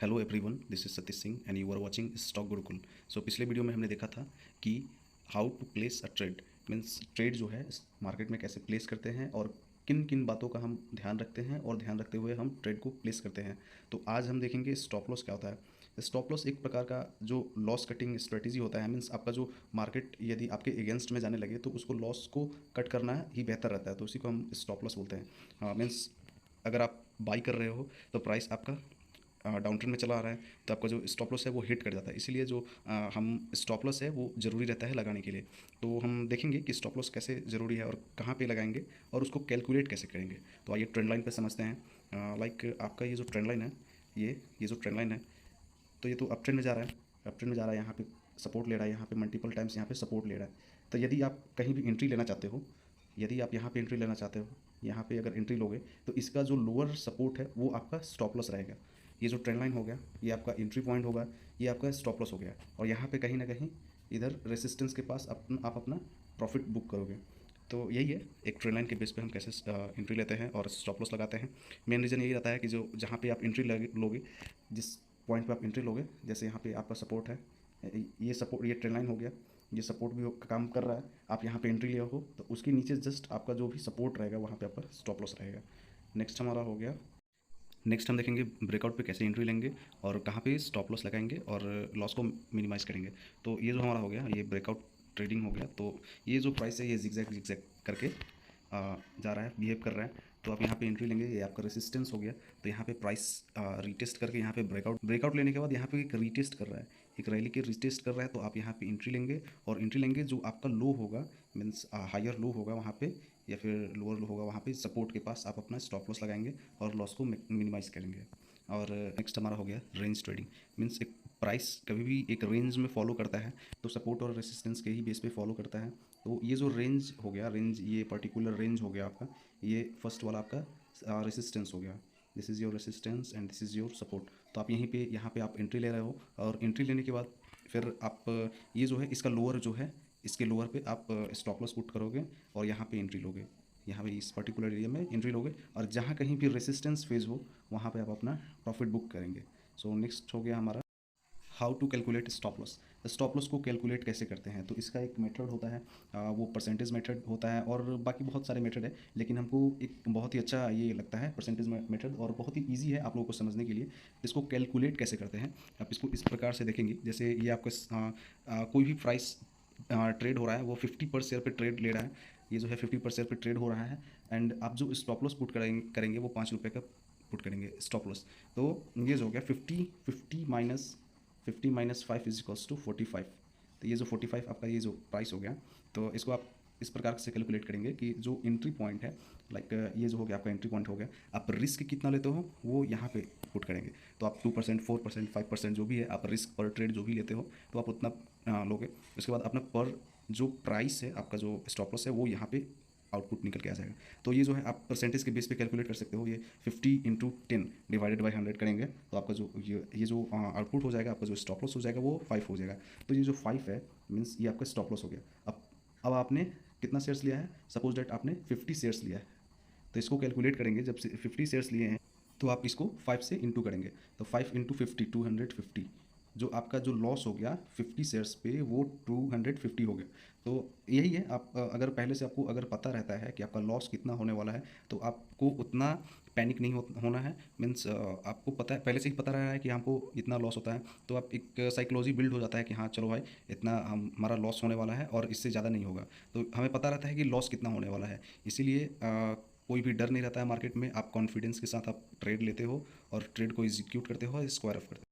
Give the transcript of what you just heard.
Hello everyone, this is Satish Singh and you are watching stock Gurukul. So पिछले video में हमने देखा था कि how to place a trade, means trade जो है मार्केट में कैसे प्लेस करते हैं और किन किन बातों का हम ध्यान रखते हैं और ध्यान रखते हुए हम ट्रेड को प्लेस करते हैं। तो आज हम देखेंगे स्टॉप लॉस क्या होता है। स्टॉप लॉस एक प्रकार का जो लॉस कटिंग स्ट्रेटेजी होता है, मीन्स आपका जो मार्केट यदि आपके अगेंस्ट में जाने लगे तो उसको लॉस को कट करना ही बेहतर रहता है, तो उसी को हम स्टॉप लॉस बोलते हैं। मीन्स अगर आप बाई कर रहे हो तो प्राइस आपका डाउन ट्रेंड में चला आ रहा है तो आपका जो स्टॉप लॉस है वो हिट कर जाता है। इसीलिए जो हम स्टॉप लॉस है वो ज़रूरी रहता है लगाने के लिए। तो हम देखेंगे कि स्टॉप लॉस कैसे ज़रूरी है और कहाँ पे लगाएंगे और उसको कैलकुलेट कैसे करेंगे। तो आइए ट्रेंड लाइन पे समझते हैं। लाइक आपका ये जो ट्रेंड लाइन है, ये जो ट्रेंड लाइन है, तो ये तो अप ट्रेंड में जा रहा है, अप ट्रेंड में जा रहा है, यहाँ पे सपोर्ट ले रहा है, यहाँ पे मल्टीपल टाइम्स यहाँ पे सपोर्ट ले रहा है। तो यदि आप कहीं भी एंट्री लेना चाहते हो, यदि आप यहाँ पे एंट्री लेना चाहते हो, यहाँ पे अगर एंट्री लोगे तो इसका जो लोअर सपोर्ट है वो आपका स्टॉप लॉस रहेगा। ये जो ट्रेंड लाइन हो गया ये आपका एंट्री पॉइंट होगा, ये आपका स्टॉप लॉस हो गया और यहाँ पे कहीं ना कहीं इधर रेसिस्टेंस के पास आप अपना प्रॉफिट बुक करोगे। तो यही है, एक ट्रेंड लाइन के बेस पे हम कैसे एंट्री लेते हैं और स्टॉप लॉस लगाते हैं। मेन रीज़न यही रहता है कि जो जहाँ पे आप एंट्री लोगे, जिस पॉइंट पे आप एंट्री लोगे, जैसे यहाँ पे आपका सपोर्ट है, ये सपोर्ट, ये ट्रेंड लाइन हो गया, ये सपोर्ट भी काम कर रहा है, आप यहाँ पे एंट्री लिया हो तो उसके नीचे जस्ट आपका जो भी सपोर्ट रहेगा वहाँ पे आपका स्टॉप लॉस रहेगा। नेक्स्ट हमारा हो गया, नेक्स्ट हम देखेंगे ब्रेकआउट पे कैसे एंट्री लेंगे और कहाँ पे स्टॉप लॉस लगाएंगे और लॉस को मिनिमाइज़ करेंगे। तो ये जो हमारा हो गया ये ब्रेकआउट ट्रेडिंग हो गया। तो ये जो प्राइस है ये जिगजैग जिगजैग करके जा रहा है, बिहेव कर रहा है। तो आप यहाँ पे एंट्री लेंगे, ये आपका रेसिस्टेंस हो गया। तो यहाँ पे प्राइस रीटेस्ट करके यहाँ पे ब्रेकआउट लेने के बाद यहाँ पे एक रीटेस्ट कर रहा है, एक रैली के रीटेस्ट कर रहा है। तो आप यहाँ पे एंट्री लेंगे और एंट्री लेंगे जो आपका लो होगा, मीन्स हायर लो होगा वहाँ पे या फिर लोअर लो होगा, वहाँ पे सपोर्ट के पास आप अपना स्टॉप लॉस लगाएंगे और लॉस को मिनिमाइज़ करेंगे। और नेक्स्ट हमारा हो गया रेंज ट्रेडिंग। मीन्स एक प्राइस कभी भी एक रेंज में फॉलो करता है, तो सपोर्ट और रेसिस्टेंस के ही बेस पे फॉलो करता है। तो ये जो रेंज हो गया, रेंज, ये पर्टिकुलर रेंज हो गया आपका, ये फर्स्ट वाला आपका रेसिस्टेंस हो गया। This is your resistance and this is your support. तो आप यहाँ पे आप एंट्री ले रहे हो और एंट्री लेने के बाद फिर आप ये जो है इसका लोअर जो है, इसके लोअर पे आप स्टॉप लॉस पुट करोगे और यहाँ पे एंट्री लोगे, यहाँ पे इस पर्टिकुलर एरिया में एंट्री लोगे और जहाँ कहीं भी रेसिस्टेंस फेज हो वहाँ पे आप अपना प्रॉफिट बुक करेंगे। सो नेक्स्ट हो गया हमारा how to calculate stop loss. Stop loss को कैलकुलेट कैसे करते हैं, तो इसका एक मेथड होता है, वो परसेंटेज मेथड होता है और बाकी बहुत सारे मेथड है, लेकिन हमको एक बहुत ही अच्छा ये लगता है परसेंटेज मेथड और बहुत ही ईजी है आप लोगों को समझने के लिए। इसको कैलकुलेट कैसे करते हैं आप इसको इस प्रकार से देखेंगे, जैसे ये आपका कोई भी प्राइस ट्रेड हो रहा है, वो 50 पर शेयर पे ट्रेड ले रहा है, ये जो है 50 पर शेयर पे ट्रेड हो रहा है एंड आप जो स्टॉप लॉस पुट करेंगे वो ₹5 का पुट करेंगे स्टॉप लॉस। तो ये जो हो गया 50 माइनस 5 इज इक्वल्स टू 45। तो ये जो 45 आपका ये जो प्राइस हो गया, तो इसको आप इस प्रकार से कैलकुलेट करेंगे कि जो एंट्री पॉइंट है, लाइक ये जो हो गया आपका एंट्री पॉइंट हो गया, आप रिस्क कितना लेते हो वो यहाँ पे पुट करेंगे। तो आप 2%, 4%, 5% जो भी है आप रिस्क पर ट्रेड जो भी लेते हो तो आप उतना लोगे। उसके बाद अपना पर जो प्राइस है, आपका जो स्टॉप लॉस है वो यहाँ पे आउटपुट निकल के आ जाएगा। तो ये जो है आप परसेंटेज के बेस पे कैलकुलेट कर सकते हो। ये 50 × 10 डिवाइडेड बाई 100 करेंगे तो आपका जो ये जो आउटपुट हो जाएगा, आपका जो स्टॉप लॉस हो जाएगा वो 5 हो जाएगा। तो ये जो 5 है मीन्स ये आपका स्टॉप लॉस हो गया। अब आपने कितना शेयर्स लिया है, सपोज डेट आपने 50 शेयर्स लिया है, तो इसको कैलकुलेट करेंगे। जब 50 शेयर्स लिए हैं तो आप इसको 5 से इंटू करेंगे, तो 5 × 50 250। जो आपका जो लॉस हो गया 50 शेयर्स पे वो 250 हो गया। तो यही है, आप अगर पहले से आपको अगर पता रहता है कि आपका लॉस कितना होने वाला है तो आपको उतना पैनिक नहीं होना है। मीन्स आपको पता है, पहले से ही पता रहा है कि हमको इतना लॉस होता है, तो आप एक साइकोलॉजी बिल्ड हो जाता है कि हाँ चलो भाई इतना हमारा लॉस होने वाला है और इससे ज़्यादा नहीं होगा। तो हमें पता रहता है कि लॉस कितना होने वाला है, इसीलिए कोई भी डर नहीं रहता है मार्केट में। आप कॉन्फिडेंस के साथ आप ट्रेड लेते हो और ट्रेड को एग्जीक्यूट करते हो, स्क्वायर ऑफ करते हो।